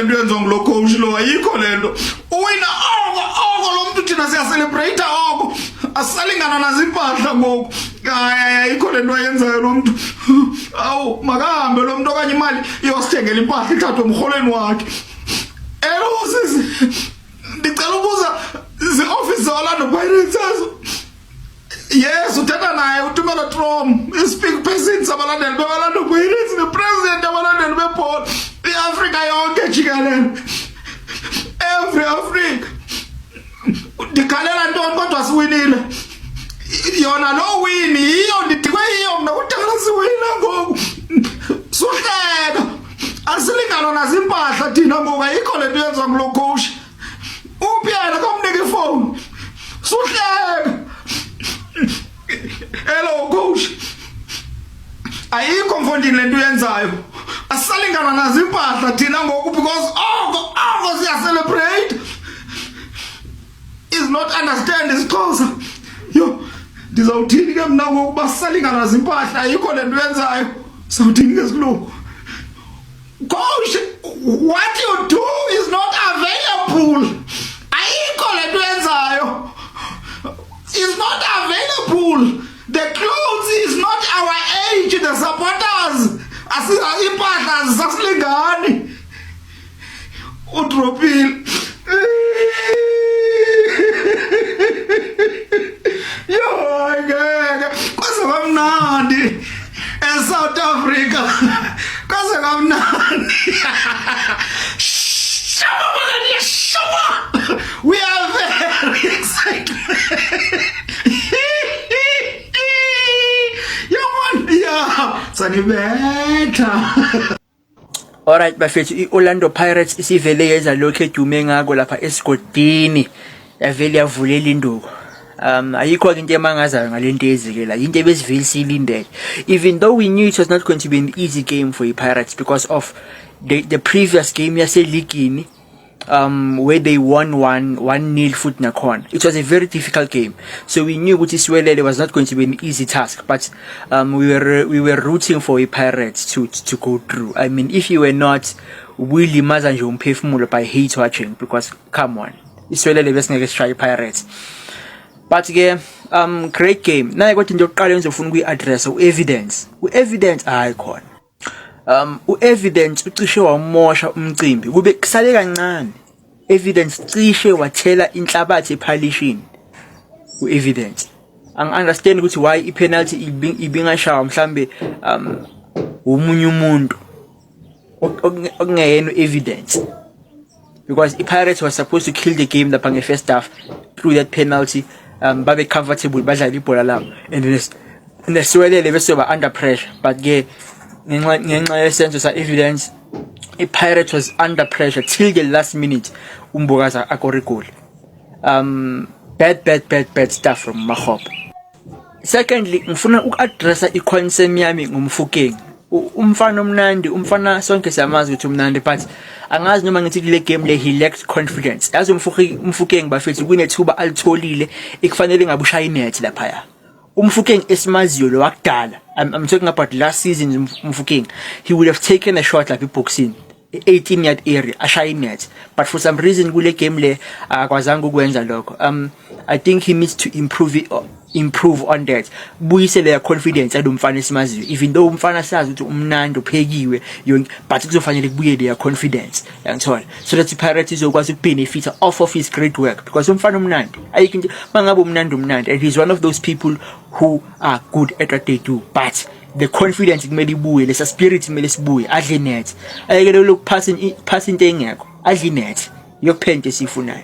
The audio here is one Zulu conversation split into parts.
lento yenziwa ngulo coach lo ayikho lento uwina oko lo muntu thina siya celebrate oko asalingana nazimpahla ngoku ayikho lento ayenzayo lo muntu awu makahambe lo muntu okanye imali iyosithengela impahla ithathwe emrholweni wakhe sisi ndicela ubuza zi-office ze-Orlando Pirates azo yes uthetha naye uTumelo Trom i-speak person sabalandeli be-Orlando Pirates ne-president abalandeli bebhola i-Afrika yonke jikelele every Africa ndikhalela ntoni kodwa siwinile yona lo wini yiyo ndidikwe yiyo mna kudala siwina ngoku suhleka asilingana nazimpahla thina ngoku ayikho lento yenziwa ngulo coach uphi yena kamnike ifoni suhleka hello coach ayikho mfondini lento yenzayo asalingana nazimpahla thina ngoku because oko siya celebrate is not understand isixhosa yo ndizawuthini ke mna ngoku basalingana nazimpahla ayikho lento yenzayo sawuthini ke silungu coach what you do is not available ayikho lento yenzayo is not available. The clothes is not our age. The supporters, impahla zasilingani. Udropile. Yo, ngeke. Kwaze kamnandi. South Africa. Kwaze kamnandi. We are very excited. Alright bafethu iOrlando Pirates isivele yenza lokho edume ngako lapha esigodini yavele yavulela induku ayikho into emangazayo ngalento ezikela into ebesivele silindele even though we knew it was not going to be an easy game for the Pirates because of the previous game yaseligini where they won 1-0 foot nakhona. It was a very difficult game, so we knew ukuthi Siwelele was not going to be an easy task, but we were rooting for the Pirates to go through. I mean, if you were not ubulimaza nje umphefumulo by hate watching, because come on, Siwelele besingeke try Pirates. But ke great game. Naye kodwa into yokuqala engizofuna ukuyi-address u-evidence ayikhona. U-evidence ucishe wamosha umcimbi kube kusale kancane evidence cishe wathela inhlabathi epolishini u-evidence angi-understand ukuthi why i-penalty ibingashawa mhlambe umunye umuntu okungeyena u-evidence because i-Pirates was supposed to kill the game lapha nge-first half through that penalty babe comfortable badlala ibhola labo and nesiwelele bese ba under pressure but ke ngenxa yesenzo sa evidence i-Pirates was under pressure till the last minute umbokaza akorigoli bad stuff from Makgopa. Secondly ngifuna uku-addressa i-concern yami ngumfukeng umfana omnandi umfana sonke siyamazi ukuthi umnandi but angazi noma ngithi kule game le he lacked confidence yazi umfukeng bafethu kunethuba alitholile ekufanele ngabe ushaya inet lapha Umfukeng esimaziyo lo wakudala. I'm talking about last season Umfukeng. He would have taken a shot like boxing 18-yard area ashaya net, but for some reason kule game le akwazanga ukwenza lokho. I think he needs to improve on that. Buyise le confidence adomfana esimaziyo, even though umfana sazi ukuthi umnandi uphekiwe yonke, but kuzofanele kubuye le confidence yangithola, so that iPirates izokwazi ukubenefit off of his great work, because umfana umnandi ayikho into mangabe umnandi and he's one of those people who are good at what they do, but the confidence kumele ibuye, lesa spirit kumele sibuye, adle net ayekele lokuphasa into engekho, adle net yokuphente sifunayo.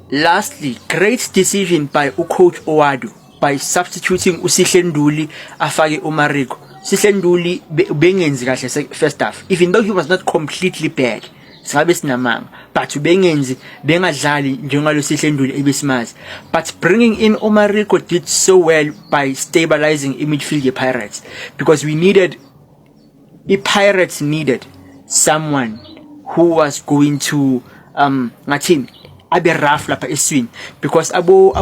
Lastly, great decision by ucoach Owadu by substituting uSihle Nduli afake uMariko. Sihle Nduli bengenzi kahle first half, even though he was not completely bad. Sabe sinamanga, but bengenzi bengadlali njengalo Sihle Nduli ebesimazi. But bringing in uMariko did so well by stabilizing midfield the Pirates, because Pirates needed someone who was going to ngathini abe rough lapha eswini, because abo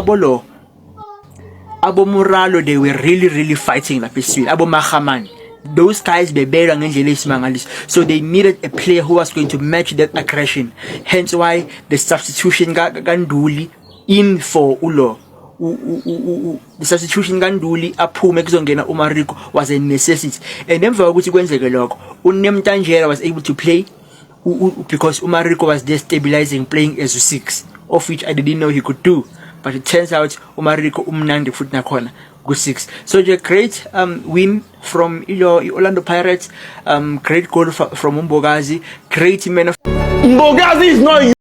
Muralo, they were really fighting lapha eswini. Abo Mahamani, those guys bebelwa ngendlela esimangaliso, so they needed a player who was going to match that aggression. Hence why the substitution kaNduli in for Ulo. The substitution kaNduli aphume kuzongena uMariko was a necessity, and emva kokuthi kwenzeke lokho uNemtanjera was able to play because uMariko was destabilizing, playing as a 6, of which I didn't know he could do, but it turns out uMariko umnandi futhi nakhona good 6. So a great win from Orlando Pirates, great goal from Mbogazi, great man of Mbogazi is not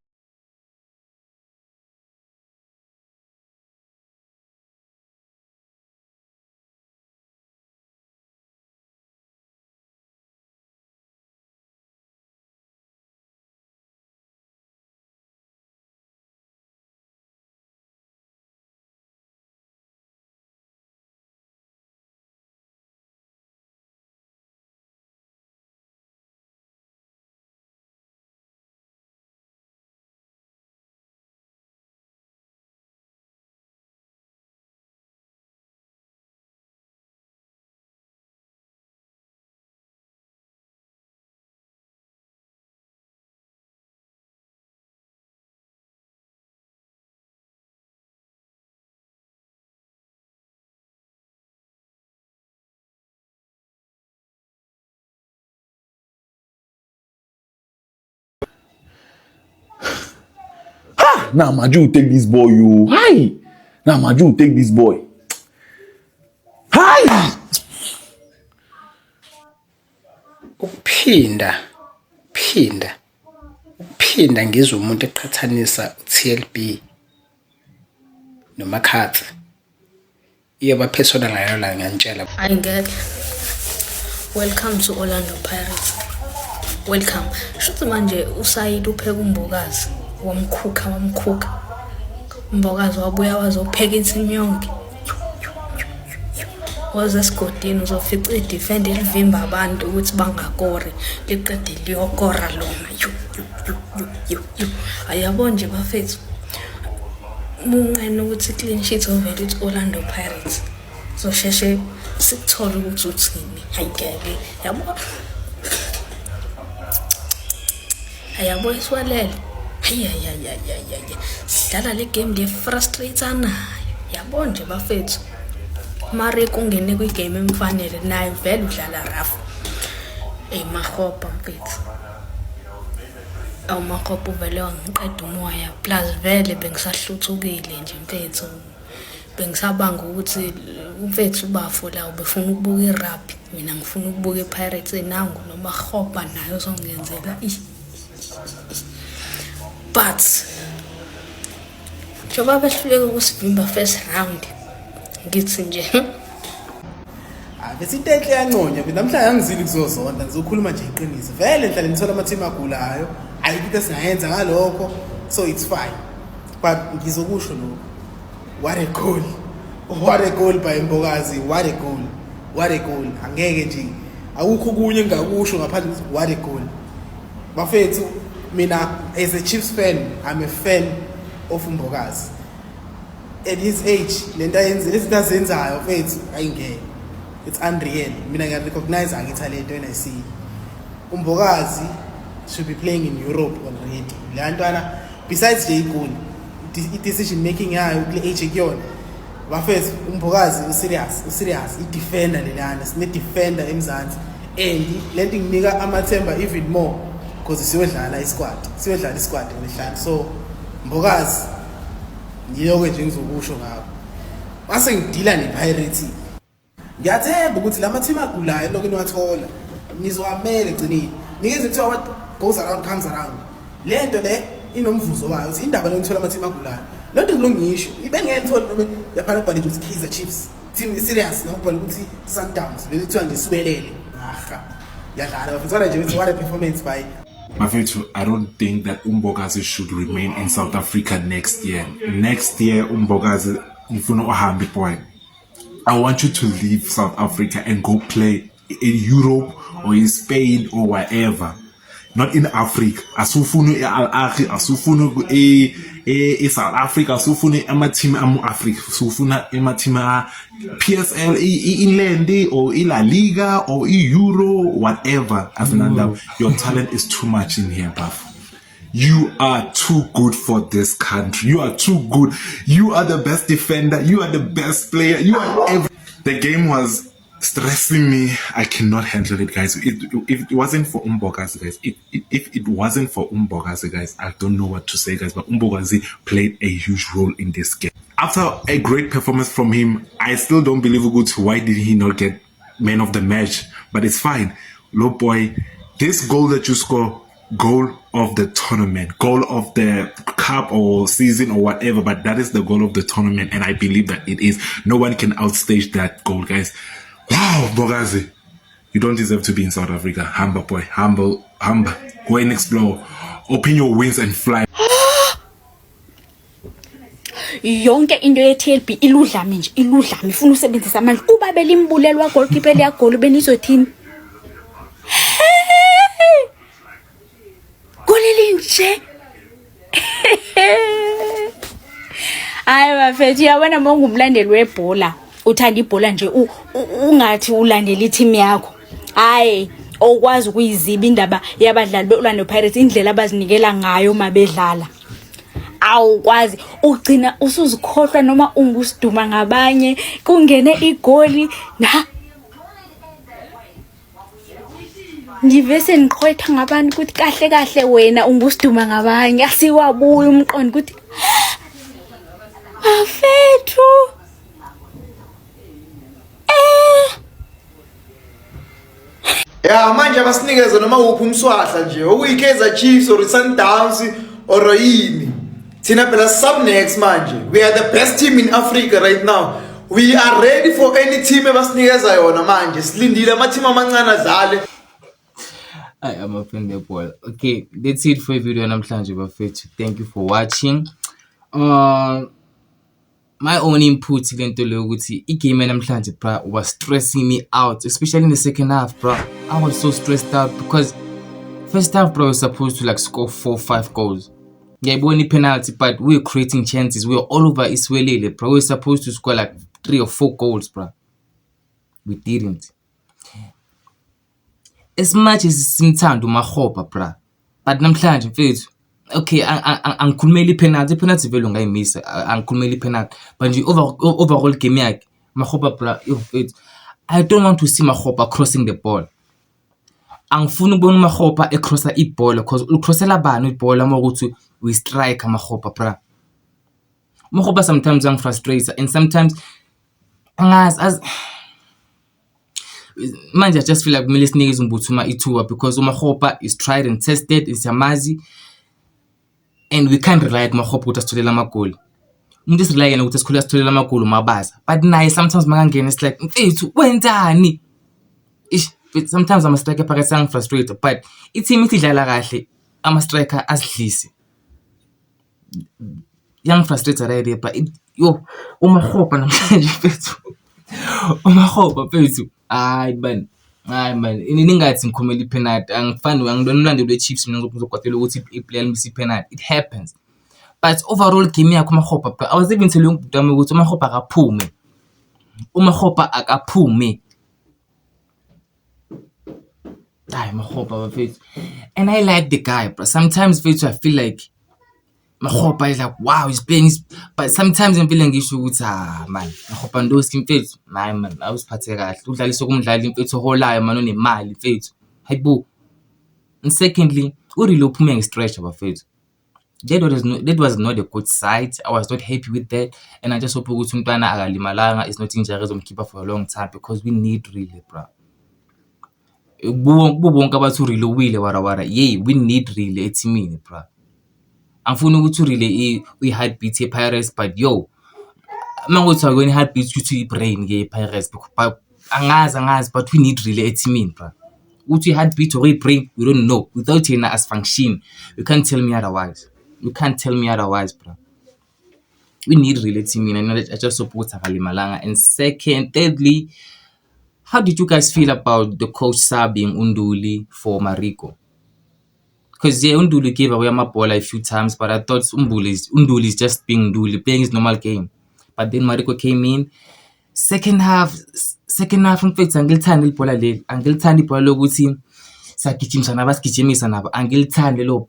Now Maju take this boy, you. Hi. Now Maju take this boy. Hi. Ukuphinda ngizwe umuntu eqhathanisa uTLB noMakhatsi. Yeba personal ngayo la ngiyantshela. Angeke. Welcome to Orlando Pirates. Welcome. Shuthi manje uSayid upheka uMbokazi. Wamkhuka Mbokazi wabuya wazopheka insimu yonke. Waze esigodini uzofica idefend elivimba abantu ukuthi bangakori liqede liyokora lona. Ayabona nje bafethu. Munqene ukuthi clean sheet ovela it Orlando Pirates. So sheshe sikuthola ukuthi uthini. Hayike yabo. Ayabo iswalele. Sidlala le game le frustrator nayo. Yabona nje bafethu. Mari kungene kwi game emfanele nayo vele udlala rough. Mahopa mfethu. Mahopa vele wangiqeda umoya plus vele bengisahluthukile nje mfethu. Bengisabanga ukuthi umfethu ubafo la ubefuna ukubuka irugby, mina ngifuna ukubuka iPirates nangu noma Hopa nayo uzongenzela but njoba behluleka ukusivimba first round ngithi nje bese into enhle yanconya mina namhlanje angizili kuzozonda ngizokhuluma nje iqiniso vele enhlale ngithola ama team agulayo ayikho into esingayenza ngalokho, so it's fine, but ngizokusho lokho. What a goal by Mbogazi. What a goal. Angeke nje akukho kunye engakusho ngaphandle ukuthi what a goal. Bafethu mina as a Chiefs fan, I'm a fan of Mbogazi. At his age, lento ayenzayo mfethu ayingeke. It's unreal. Mina ngiya recognize talent when I see Mbogazi should be playing in Europe already. Le ntwana besides the goal, decision making yayo kule age ekuyona. Bafethu Mbogazi userious, i-defender lelana, sine-defender eMzansi, and lento inginika amathemba even more because siyodlala isquad ngehlanje. So Mbogazi ngiyoko nje ngizokusho ngakho. Mase ngidila nePirates. Ngiyathemba ukuthi lama team agulayo lokho niwathola nizowamela egcineni. Nikeze kuthiwa what goes around comes around. Lento le inomvuzo wayo. Uthi indaba lokuthola ama team agulayo. Lonto kulungisho. Ibengenthola noma yaphana ubhale ukuthi Kaizer Chiefs team serious nokubhale ukuthi Sundowns bese kuthiwa nje sibelele. Yadlala bafuna nje what a performance by Mafethu. I don't think that Mbogazi should remain in South Africa next year. Next year Mbogazi ngifuna uhambe boy. I want you to leave South Africa and go play in Europe or in Spain or wherever. not in Africa. Asufunu Al Ahly, asufunu South Africa, asufunu team Africa, asufuna team PSL, Inland or La Liga or Euro, whatever. As your talent is too much in here, bruv. You are too good for this country. You are too good. You are the best defender. You are the best player. You are The game was stressing me. I cannot handle it, guys. If it wasn't for Mbokazi, guys, if it wasn't for Mbokazi, guys, I don't know what to say, guys. But Mbokazi played a huge role in this game. After a great performance from him, I still don't believe Ugutu. Why did he not get man of the match? But it's fine. Low boy, this goal that you score, goal of the tournament, goal of the cup or season or whatever, but that is the goal of the tournament, and I believe that it is. No one can outstage that goal, guys. Wow, Mbokazi, you don't deserve to be in South Africa. Humble boy, humble. Go and explore. Open your wings and fly. Yonke into ye-TLB iludlame nje, iludlame ifuna usebenzisa amandla. Uba belimbulelwa goalkeeper leya goal benizothini? Goleli nje. Hayi bafethu, uyabona mongumlandeli webhola, uthanda ibhola nje ungathi ulandela i-team yakho. Hayi, okwazi ukuyiziba indaba yabadlali beOrlando Pirates indlela abazinikela ngayo mabedlala. Awukwazi ugcina usuzikhohlwa noma ungusiduma ngabanye kungene igoli na ngivese niqhwetha ngabantu ukuthi kahle kahle wena ungusiduma ngabanye asiwabuya umqondo ukuthi afethu ya manje abasinikeze noma uphi umswahla nje okuyiKaizer Chiefs or Sundowns or yini. Thina phela sub next manje. We are the best team in Africa right now. We are ready for any team ebasinikeza yona manje. Silindile ama team amancane adlale. I'm a fan of ball. Okay, that's it for the video namhlanje bafethu. Thank you for watching. My own input lento le ukuthi igame namhlanje bra was stressing me out, especially in the second half, bro. I was so stressed out because first half bro was supposed to like score 4-5 goals. Yeah, we won penalty, but we were creating chances. We were all over Iswelele, bro. We were supposed to score like 3 or 4 goals, bro. We didn't. As much as simthanda uMakgopa, bro. But namhlanje mfethu, okay, angikhulumeli penalty vele ungayimisa. Angikhulumeli penalty. But nje overall game yakhe, Makgopa, bro, I don't want to see Makgopa crossing the ball. Angifuni ukubona uMakgopa ecrossa ibhola because ucrossela bani ibhola ukuthi we strike Makgopa, bra. Makgopa sometimes frustrates and sometimes as manje I just feel like kumele sinikeze uMbuthuma ithuba because uMakgopa is tried and tested, is yamazi, and we can't rely on Makgopa ukuthi asitholela amagoli. Umuntu esirely ukuthi asitholela amagoli uMabaza, but naye sometimes makangena it's like mfethu wenzani. But sometimes I'm a striker phakathi frustrated, but i-team ithi idlala kahle ama striker asidlise. Young frustrated already, but uMakgopa namhlanje mfethu. uMakgopa mfethu. Hayi man. Iningathi ngikhomela ipenalty. Angifani angidona umlandeli weChiefs mina ngizokwatela ukuthi iplayer limisi ipenalty. It happens. But overall game yakho uMakgopa, I was even telling uMbutami ukuthi uMakgopa akaphume. uMakgopa akaphume. Makgopa mfethu. And I like the guy, but sometimes mfethu I feel like Makgopa is like wow, he's playing but sometimes I'm feeling ngisho ukuthi man, Makgopa ndosi mfethu. Man, awusiphathe kahle. Udlalisa kumdlali mfethu oholayo man onemali mfethu. Hayibo. And secondly, uRilo uphume nge-stretch bafethu. That was not a good sight. I was not happy with that, and I just hope ukuthi umntwana akalimalanga is not injury ezomkhipha for a long time because we need really, bro. Bonke abathi uRilo wile warawara. Yeah, we need really etimini, bro. Angifuni ukuthi uRilo i-heartbeat ye-Pirates, but yo, mangothi akweni heartbeat ukuthi i-brain ye-Pirates, but angazi, but we need really etimini, bro. Ukuthi i-heartbeat or i-brain, we don't know. Without yena as function, you can't tell me otherwise. You can't tell me otherwise, bro. We need really etimini. I just hope ukuthi akalimalanga. And thirdly, how did you guys feel about the coach subbing Unduli for Mariko? Because yeah, Unduli gave away my ball a few times, but I thought Unduli is just being Unduli, playing his normal game. But then Mariko came in. Second half mfethu angilithandi ibhola leli, angilithandi ibhola lokuthi siyagijimisana abasigijimisa nabo, angilithandi lelo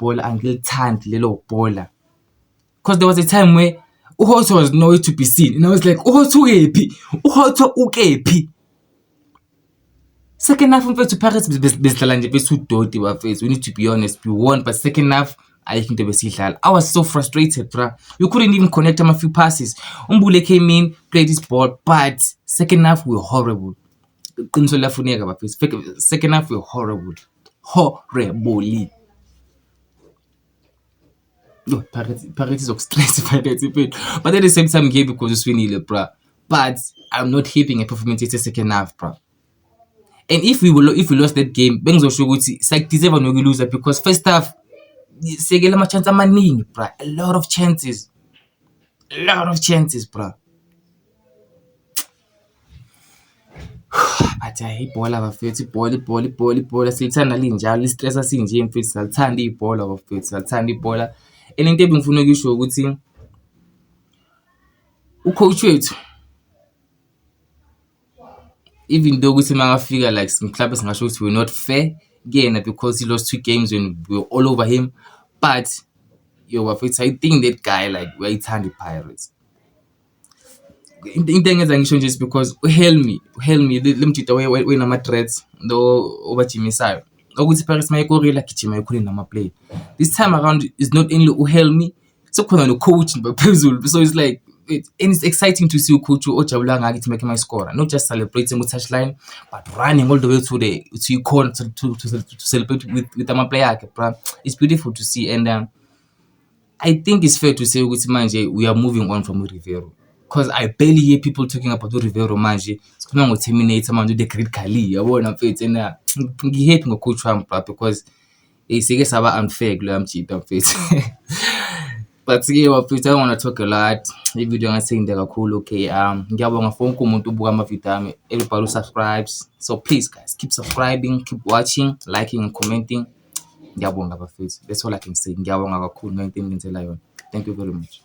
bhola. Because there was a time where Uhotho was nowhere to be seen, and I was like, Uhotho ukephi? Second half mfethu Pirates besidlala nje besudoti bafethu. We need to be honest, we won, but second half ayikho into besidlala. I was so frustrated, bruh. We couldn't even connect on a few passes. Umbule came in, played his ball, but second half we were horrible. Second half we were horrible. Horribly. No, Pirates is stress Pirates. But at the same time, game because we need bruh. But I'm not heaping a performance in the second half, bruh. And if we lost that game, bengizosho ukuthi deserve no loser because first half segela ama chance amaningi, bruh. A lot of chances, bruh. But ibhola bafethu, ibhola silithanda linjalo, listressa sinje mfethu, salithanda ibhola bafethu, salithanda ibhola. And into ebengifuna ukuyisho ukuthi ucoach wethu, even though ukuthi makafika like mhlawumbe singasho ukuthi we're not fair again because he lost 2 games when we were all over him, but yo bafethu, I think that guy like uyayithanda iPirates. Into engenza ngisho nje is because uHelmi lemjita wenama threats lo obajimisayo ukuthi iPirates mayikorela gijima ikhule nama play. This time around is not only uHelmi, sokhona no coach baphezulu, so it's like and it's exciting to see a coach ojabula ngaki to make my score, not just celebrating with touchline but running all the way to your corner to celebrate with my player. It's beautiful to see, and I think it's fair to say ukuthi manje we are moving on from Rivero, because I barely hear people talking about Rivero manje. Sikhuluma ngo Terminator manje, the great Kali yabona mfethu, and ngihappy ngocoach wami because isike saba unfair kulo amjita mfethu. But yeah, I want to talk a lot. If you don't saying that cool, okay. Ngiyabonga for wonke umuntu ubuka ama-video ami. Everybody subscribes. So please guys, keep subscribing, keep watching, liking and commenting. Ngiyabonga bafethu. That's all I can say. Ngiyabonga kakhulu ngento engenzela yona. Thank you very much.